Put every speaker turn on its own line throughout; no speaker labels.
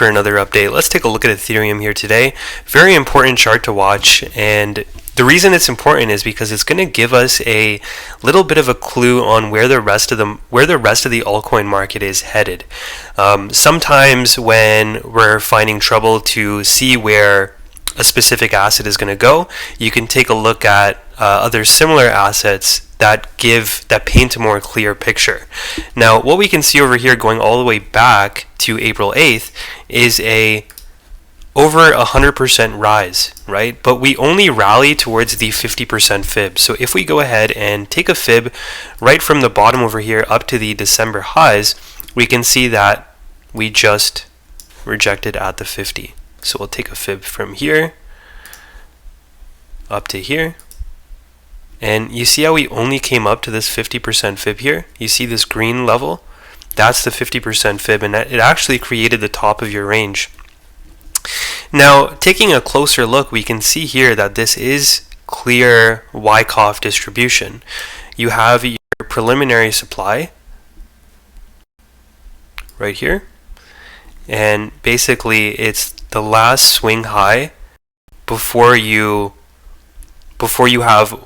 for another update. Let's take a look at Ethereum here today. Very important chart to watch, and the reason it's important is because it's going to give us a little bit of a clue on where the rest of the altcoin market is headed. Sometimes when we're finding trouble to see where a specific asset is going to go, you can take a look at other similar assets that paint a more clear picture. Now, what we can see over here going all the way back to April 8th is a over 100% rise, right? But we only rally towards the 50% fib. So if we go ahead and take a fib right from the bottom over here up to the December highs, we can see that we just rejected at the 50. So we'll take a fib from here up to here. And you see how we only came up to this 50% fib here? You see this green level? That's the 50% fib, and it actually created the top of your range. Now, taking a closer look, we can see here that this is clear Wyckoff distribution. You have your preliminary supply right here, and basically it's the last swing high before you have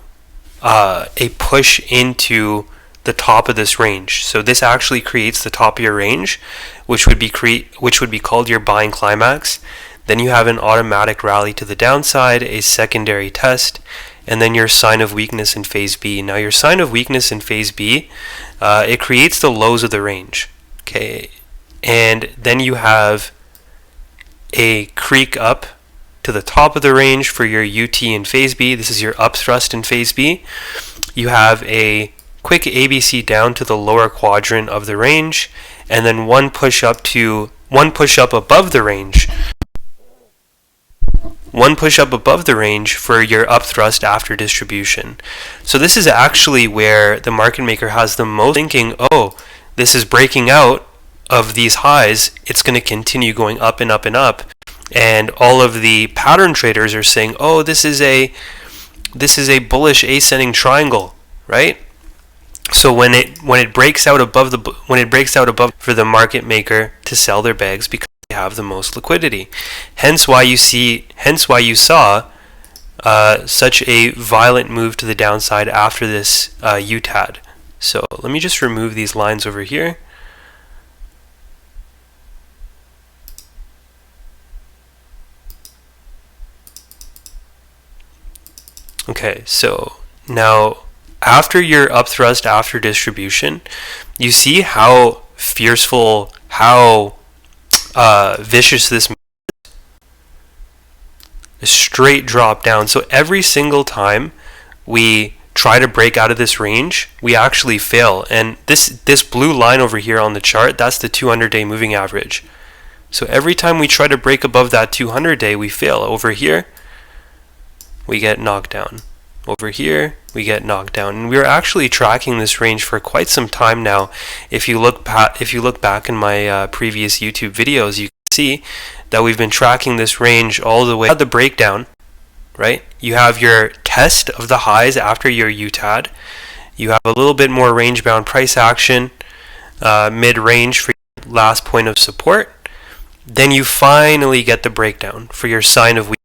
a push into the top of this range. So this actually creates the top of your range, which would be called your buying climax. Then you have an automatic rally to the downside, a secondary test, and then your sign of weakness in phase B. Now your sign of weakness in phase B, it creates the lows of the range. Okay, and then you have a creek up to the top of the range for your UT in phase B. This is your up thrust in phase B. You have a quick ABC down to the lower quadrant of the range, and then one push up above the range. One push up above the range for your up thrust after distribution. So this is actually where the market maker has the most thinking, oh, this is breaking out of these highs, it's going to continue going up and up and up. And all of the pattern traders are saying, oh, this is a bullish ascending triangle, right? So when it breaks out above for the market maker to sell their bags because they have the most liquidity. Hence why you saw such a violent move to the downside after this UTAD. So let me just remove these lines over here. Okay, so now after your up thrust after distribution, you see how fierceful, how vicious this is. A straight drop down. So every single time we try to break out of this range, we actually fail. And this blue line over here on the chart, that's the 200-day moving average. So every time we try to break above that 200-day, we fail. Over here, we get knocked down. Over here, we get knocked down. And we're actually tracking this range for quite some time now. If you look back in my previous YouTube videos, you can see that we've been tracking this range all the way at the breakdown, right? You have your test of the highs after your UTAD. You have a little bit more range-bound price action, mid-range for your last point of support. Then you finally get the breakdown for your sign of weakness.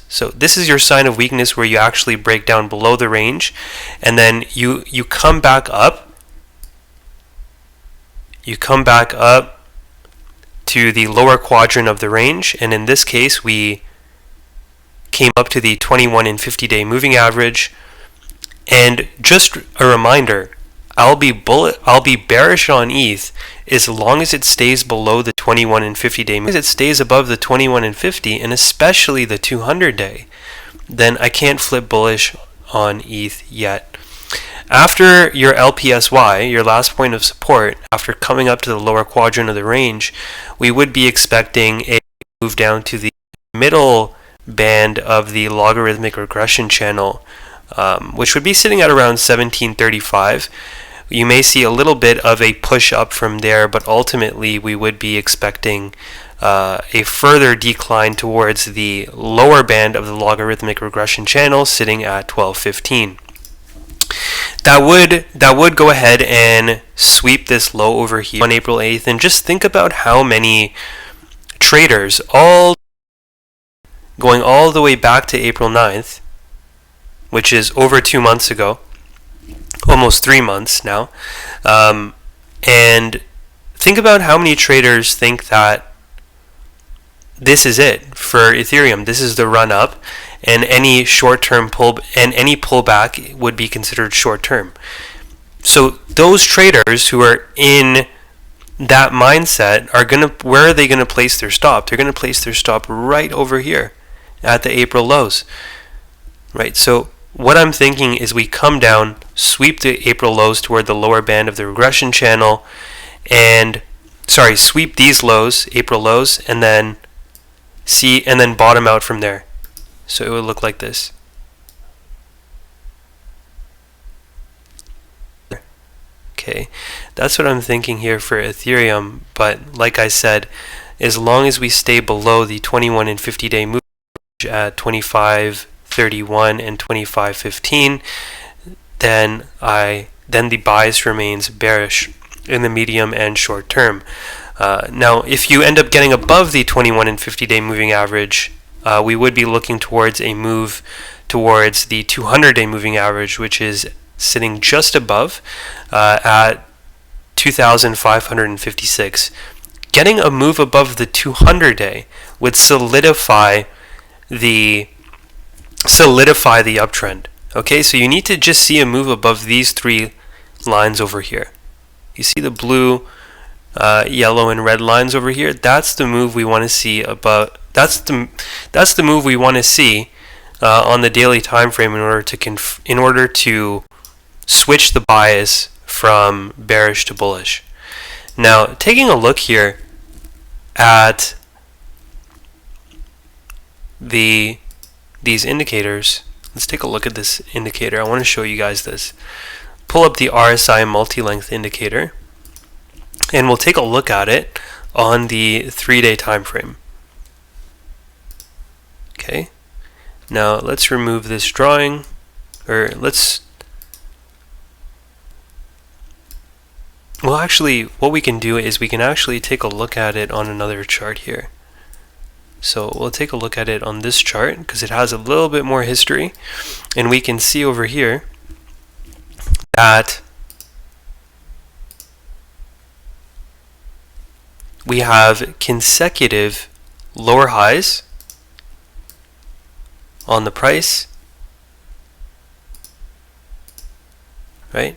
So this is your sign of weakness where you actually break down below the range, and then you come back up. You come back up to the lower quadrant of the range, and in this case we came up to the 21 and 50-day moving average. And just a reminder, I'll be bearish on ETH as long as it stays below the 21 and 50-day. As it stays above the 21 and 50, and especially the 200-day, then I can't flip bullish on ETH yet. After your LPSY, your last point of support, after coming up to the lower quadrant of the range, we would be expecting a move down to the middle band of the logarithmic regression channel, which would be sitting at around 1735. You may see a little bit of a push up from there, but ultimately we would be expecting a further decline towards the lower band of the logarithmic regression channel sitting at 1215. That would go ahead and sweep this low over here on April 8th, and just think about how many traders, all going all the way back to April 9th, which is over 2 months ago, almost 3 months now, and think about how many traders think that this is it for Ethereum. This is the run up, and any short-term any pullback would be considered short-term. So those traders who are in that mindset are where are they gonna place their stop? They're gonna place their stop right over here at the April lows, right? So what I'm thinking is we come down, sweep the April lows toward the lower band of the regression channel, and sweep these lows, April lows, and then bottom out from there. So it would look like this. Okay, that's what I'm thinking here for Ethereum, but like I said, as long as we stay below the 21 and 50-day moving average at 25.31 and 25.15, then the bias remains bearish in the medium and short term. Now, if you end up getting above the 21 and 50-day moving average, we would be looking towards a move towards the 200-day moving average, which is sitting just above at 2,556. Getting a move above the 200-day would solidify the uptrend. Okay, so you need to just see a move above these three lines over here. You see the blue, yellow, and red lines over here? That's the move we want to see above. That's the move we want to see on the daily time frame in order to switch the bias from bearish to bullish. Now, taking a look here at these indicators, let's take a look at this indicator. I want to show you guys this. Pull up the RSI multi-length indicator, and we'll take a look at it on the 3-day time frame. Okay, now let's remove this drawing, well, actually, what we can do is we can actually take a look at it on another chart here. So we'll take a look at it on this chart because it has a little bit more history, and we can see over here that we have consecutive lower highs on the price, right?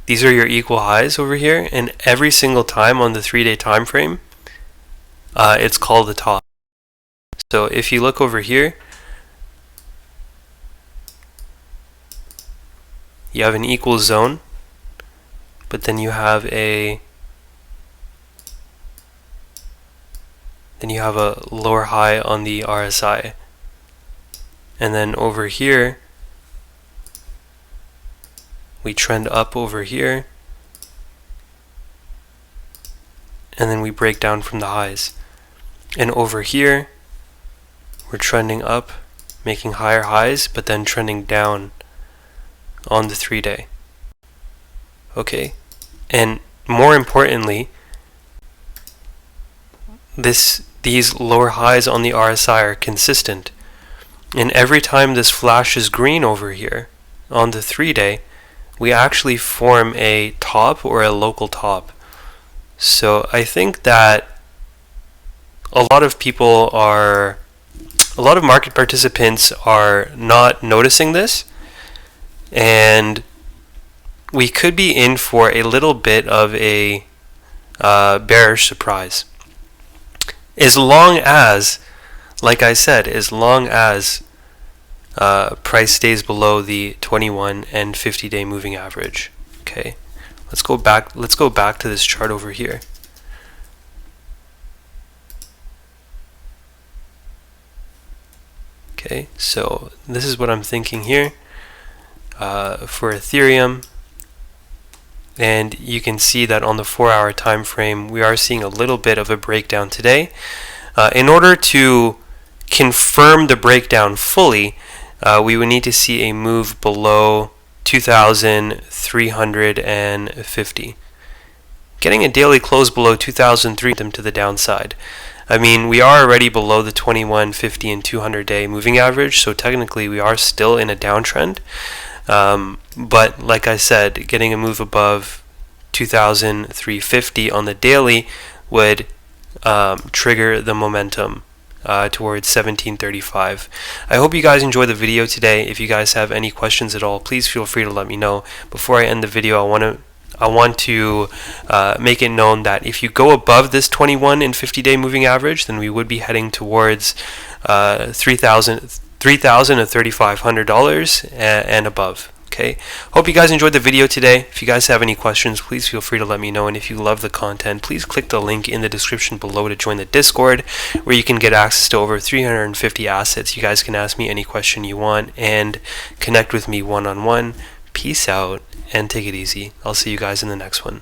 These are your equal highs over here, and every single time on the 3-day time frame, it's called the top. So if you look over here, you have an equal zone, but then you have a lower high on the RSI, and then over here we trend up over here, and then we break down from the highs. And over here, we're trending up, making higher highs, but then trending down on the 3-day. Okay, and more importantly, these lower highs on the RSI are consistent. And every time this flashes green over here on the 3-day, we actually form a top or a local top. So I think that a lot of market participants are not noticing this, and we could be in for a little bit of a bearish surprise. As long as, like I said, as long as price stays below the 21 and 50-day moving average. Okay, let's go back to this chart over here. Okay, so this is what I'm thinking here for Ethereum, and you can see that on the 4-hour time frame we are seeing a little bit of a breakdown today. In order to confirm the breakdown fully, we would need to see a move below 2,350. getting a daily close below 2003 them to the downside. I mean, we are already below the 21, 50, and 200-day moving average, so technically we are still in a downtrend. But like I said, getting a move above 2,350 on the daily would trigger the momentum towards 1735. I hope you guys enjoyed the video today. If you guys have any questions at all, please feel free to let me know. Before I end the video, I want to make it known that if you go above this 21 and 50-day moving average, then we would be heading towards $3,000 to $3,500 and above. Okay. Hope you guys enjoyed the video today. If you guys have any questions, please feel free to let me know. And if you love the content, please click the link in the description below to join the Discord, where you can get access to over 350 assets. You guys can ask me any question you want and connect with me one-on-one. Peace out and take it easy. I'll see you guys in the next one.